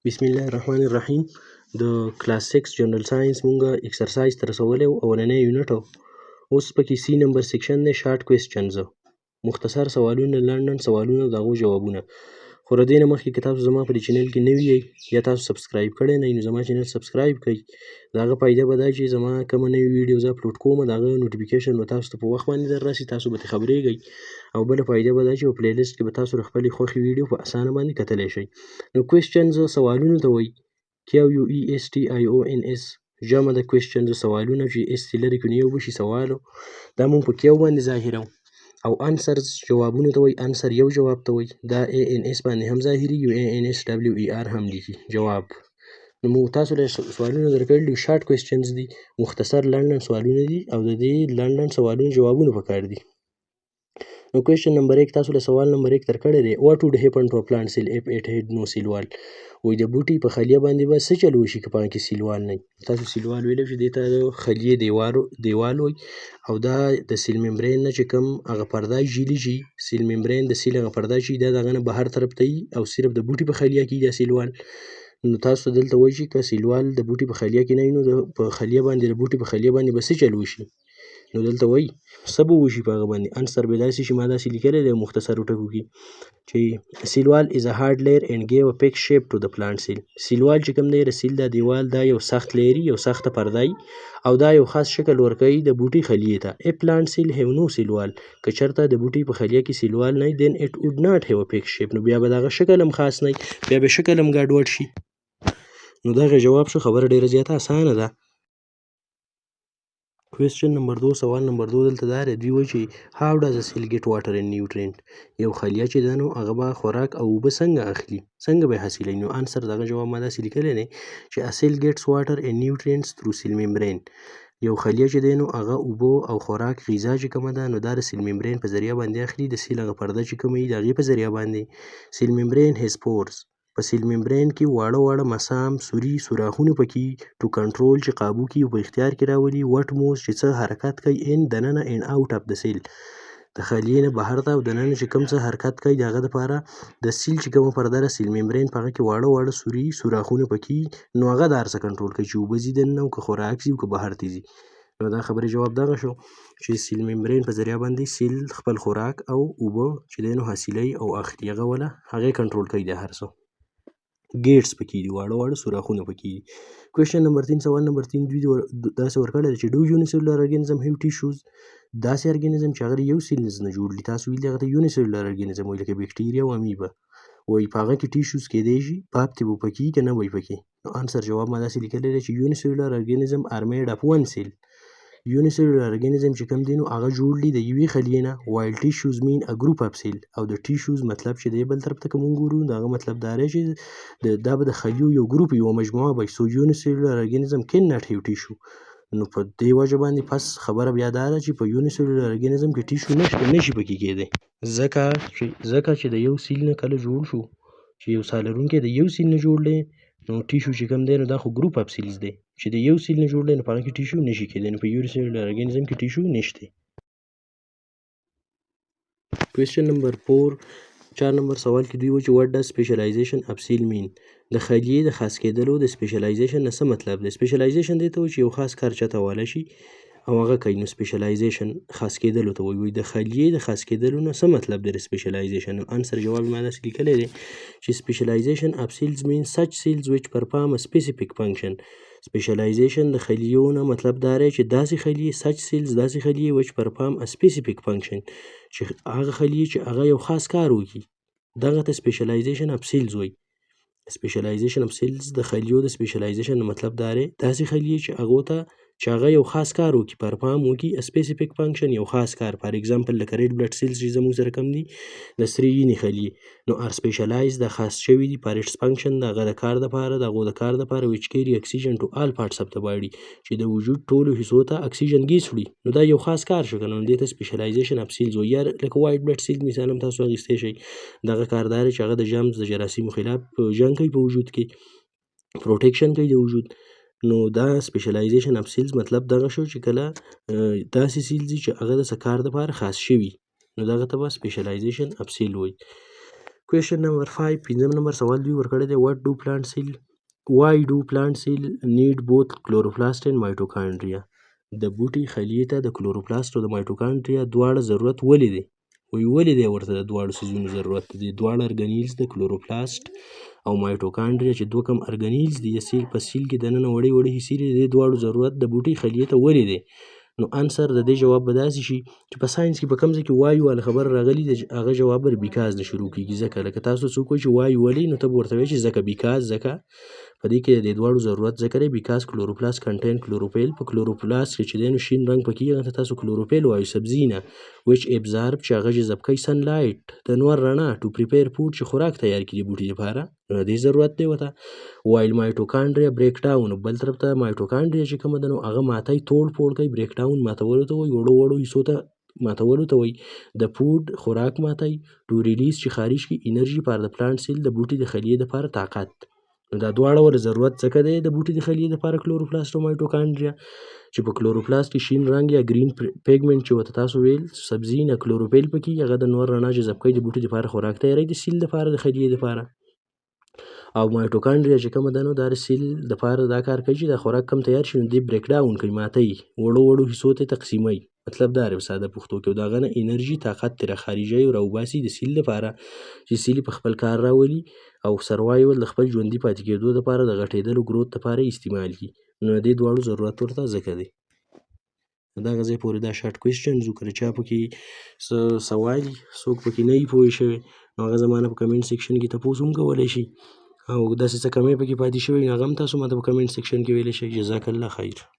بسم الله الرحمن الرحیم. د کلاس 6 جنرال ساينس مونږه ایکسرسایز تر رسولی و اولنی یونټ و. اوس پکې سی نمبر سیکشن دی شارټ کوېسچنز، مختصر سوالونه، لنډن سوالونه د هغو جوابونه. خو له دې نه مخکې که تاسو زما په دې چینل کې نوي یئ یا تاسو سبسکرایب کړی نه یئ نو زما چینل سبسکرایب کړئ. د هغه فایده به دا چې زما کومه نوې ویډیو زه اپلوډ کوم د هغه نوټیفیکیشن به تاسو ته په وخت باندې در راسي، تاسو به ترې خبریږئ. او بله فایده به دا چې په پلی لیست کې به تاسو د خپلې خوښې ویډیو په اسانه باندې کتلی شئ. نو کوېسچنز سوالونو ته وایي QUESTIONS، جمع د کوېسچنز سوالونه چې اس تی لرې کړو یو به شي سوالو، دا مونږ په کیو باندې ظاهروو. او انسرز جوابونو ته وایي، انسر یو جواب ته وایي، دا ANS باندې هم ظاهریږي او ANSWER هم لیکي جواب. نو موږ تاسو له سوالونه درکړي دي شارټ کوېسچنز دي، مختصر لنډن سوالونه دي او د دې لنډن سوالونو جوابونه پکار دي. نو کوېسچن نمبر 1 تاسو له سوال نمبر 1 درکړی دی، what would happen to a plant cell if it had no cell wall؟ وایي د بوټي په خلیه باندې به څه چل وشي که په هغه کې سیل وال نه وي. تاسو سیل وال ویلی شئ، دې ته د خلیې دیوال وایي. او دا د سیل ممبرین نه چې کوم هغه پرده جیلي چې سیل ممبرین د سیل هغه پرده چې دا د هغه نه بهر طرف ته وي او صرف د بوټي په خلیه کې دا سیل وال. نو تاسو دلته وایي چې که سیل وال د بوټي په خلیه کې نه وي نو په خلیه باندې د بوټي په خلیه باندې به څه چل وشي. نو دلته وایي څه به وشي په هغه باندې. انسر به داسې شي، ما داسې لیکلی دی مختصرو ټکو کې چې سیل وال is a hard layer and give a peak shape to the plant cell. سیل وال چې کوم دی د سیل دا دیوال دا یو سخت لیري، یو سخته پرده او دا یو خاص شکل ورکوي د بوټي خلیې ته. A plant cell have no cell wall، که چېرته د بوټي په خلیه کې سیل وال نه وي then it would not have a peak shape، نو بیا به د هغه شکل هم خاص نه وي، بیا به شکل هم ګډوډ شي. نو دغه جواب شو. خبره ډېره زیاته اسانه ده. کوېسچن نمبر 2 سوال نمبر 2 دلته دا دی، دوی وایي چې how does a cell get water and nutrient؟ یو خلیه چې ده نو هغه به خوراک او اوبه څنګه اخلي، څنګه به یې حاصلوي. نو انسر دغه جواب ما داسې لیکلی دی چې a cell gets water and nutrients through cell membrane. یو خلیه چې دی نو هغه اوبه او خوراک غذا چې کومه ده نو دا د سیل ممبرین په ذریعه باندې اخلي، د سیل هغه پرده چې کومه وي د هغې په ذریعه باندې. سیل ممبرین has pores، په سیل ممبرین کې واړه مسام سوري سوراخونه پکې ټو کنټرول چې قابو کې په اختیار کې راولي وټ موز چې څه حرکت کوي ان دننه ان اوټ اف د سیل، د خلیې نه بهر ته او دننه چې کوم څه حرکت کوي د هغه دپاره د سیل چې کومه پرده ده سیل ممبرین په هغه کې واړه سوري سوراخونه پکې نو هغه د هر څه کنټرول کوي چې اوبه ځي دننه او که خوراک ځي او که بهر ته ځي. نو دا خبرې جواب دغه شو چې سیل ممبرین په ذریعه باندې سیل خپل خوراک او اوبه چې دی نو حاصلوي او اخلي، هغه وله هغې کنټرول کوي د هر څه. ګیټس پکې دي، واړه سوراخونه پکې دي. کوېسچن نمبر 3 سوال نمبر 3 دوی داسې ورکړی دی چې ډو یونیسیلولر ارګانیزم هیو ټیشوز، داسې ارګانیزم چې هغه د یو سیلز نه جوړ دي. تاسو ویلي هغه ته یونیسیلولر ارګانیزم وایي لکه بیکټیریا او امیبا. وایي په هغه کې ټیشوز کیدی شي پاپ تی به پکې که نه وي پکې. نو انسر جواب ما داسې لیکلی دی چې یونیسیلولر ارګانیزم آر میډ اف ون سیل. یونیسیلولر ارګانیزم چې کوم دی نو هغه جوړ دي د یوې خلیې نه، وایل ټیشوز مین ا ګروپ اف سیل، او د ټیشوز مطلب چې دی بل طرف ته که مونږ ګورو د هغه مطلب دا دی چې دا به د خلیو یو ګروپ یوه مجموعه به سو یونیسیلولر ارګانیزم کین ناټ هیو ټیشو. نو په دې وجه باندې پس خبره بیا دا ده چې په یونیسیلولر ارګانیزم کې ټیشو نشي پکې کېدی، ځکه چې د یو سیل نه کله جوړ شو چې یو ساه لرونکی د یو سیل نه جوړ دی نو ټیشو چې کوم دی نو دا خو ګروپ اف سیلز دی چې د یو سیل نه جوړ دی نو په هغه کې ټیشو نشي کېدی، نو په یونیسیلولر ارګانیزم کې ټیشو نشته. کوېسچن نمبر 4 نمبر سوال کې دوی وایي چې what does specialization of cell mean؟ د خلیې د خاص کېدلو د سپیشلایزیشن نه څه مطلب دی؟ سپیشلایزیشن دې ته وایي چې یو خاص کار چاته والی شي او هغه کوي. نو سپیشلایزیشن خاص کېدلو ته وایي. د خلیې د خاص کېدلو نه څه مطلب دی د سپیشلایزیشن؟ انسر جواب ما داسې لیکلی دی چې سپیشلایزیشن of cells means such cells which perform a specific function. سپیشلایزیشن د خلیو نه مطلب دا دی چې داسې خلیې such cells داسې خلیې which perform a specific function چې هغه خلیې چې هغه یو خاص کار وکړي دغه ته سپیشلایزیشن اف سیلز وایي. سپیشلایزیشن اف سیلز د خلیو د سپیشلایزیشن نه مطلب دا دی داسې خلیې چې هغو ته چې هغه یو خاص کار وکړي پرفارم وکړي سپیسیفیک فنکشن یو خاص کار. فار ایگزامپل لکه ریډ بلډ سیلز چې زموږ سره کم دي د سرې وینې خلیې نو ار سپیشلایز د خاص شوي دي فار اټس فنکشن د هغه د کار دپاره د هغو د کار دپاره ویچ کیري اکسیجن ټو آل پارټس اف د باډي چې د وجود ټولو حصو ته اکسیجن ګیس وړي نو دا یو خاص کار شو که نه، نو دې ته سپیشلایزیشن اف سیلز وایي. یا لکه وایټ بلډ سیلز مثال هم تاسو اخیستی شئ، دغه کار دا دی چې هغه د جرمز د جراثیمو خلاف جنګ کوي په وجود کې، پروټیکشن کوي د وجود. نو دا سپیشلایزیشن اف سیلز مطلب دغه شو چې کله داسې سیلز چې هغه د څه کار دپاره خاص شوي نو دغه ته به سپیشلایزیشن اف سیل وایي. کوېشن نمبر 5 پنځم نمبر سوال دوی ورکړی دی why do plant cell need both chloroplast and mitochondria د بوټي خلیې ته د کلوروپلاست او د مایټوکانډریا دواړه ضرورت ولې دی ولې دی ورته د دواړو څیزونو ضرورت دی دواړه ارګنیلز د کلوروپلاست او مایټوکانډریا چې دوه کم ارګنیلز دي په سیل کې دننه وړې وړې حصې دي د دواړو ضرورت د بوټي خلیې ته ولې دی نو انسر د دې جواب به داسې شي چې په ساينس کې په کوم ځای کې وایو والا خبره راغلي ده هغه جواب به بیکاز نه شروع کېږي ځکه لکه تاسو څوک وایي چې وایو ولې نو ته به ورته وایې چې ځکه بیکاز ځکه په دې کې د دواړو ضرورت ځکه دی بیکاز کلوروپلاست کنټین کلوروفیل په کلوروپلاست کې چې دی نو شین رنګ پکې هغه ته تاسو کلوروفیل وایو سبزي نه which absorb چې هغه جذب کوي سن لایټ د نور رڼا to prepare food چې خوراک تیار کړي بوټي لپاره نو دې ضرورت دی ورته وایل مایټوکانډریا بریک ډاون بل طرف ته مایټوکانډریا چې کومه ده نو هغه ماتای توړ پوړ کوي بریک ډاون ماتولو ته وایي وړو حصو ته ماتولو ته وایي د فود خوراک ماتای ټو ریلیز چې خارج کړي انرژي پر د پلانټ سیل د بوټي د خلیې لپاره طاقت نو دا دواړه ور ضرورت څه دی د بوټي د خلیې لپاره کلوروپلاست او مایټوکانډریا چې په کلوروپلاست کې شین رنګ یا گرین پیګمنټ چې وته تاسو ویل سبزي نه کلوروفیل پکې هغه د نور رڼا جذب کوي د بوټي لپاره خوراک تیاری د سیل لپاره د خلیې لپاره او مایټوکانډریا چې کومه ده نو دا د سیل لپاره دا کار کوي چې د خوراک کم تیار شي نو دی بریک ډاون کوي ماتوي وړو حصو ته تقسیموي مطلب دا دی ساده پښتو کې دا غنه انرژي طاقت تر خارجي او راوباسي د سیل لپاره چې سیل په خپل کار راولي او سروایول د خپل ژوندۍ پاتې کېدو لپاره د غټېدلو ګروت لپاره استعمال کی نو د دواړو ضرورت ورته ذکر دی دا غزه پورې دا شارټ کوېسچن زو کړی چا پکې سوال څوک پکې نه پوه شوی نو هغه زمانه په کمنټ سیکشن کې تاسو هم کولای شي او داسې څه کمې پکې پاتې شوی هغه هم تاسو ماته په کمنټ سیکشن کې ویلی شئ جزاک الله خیر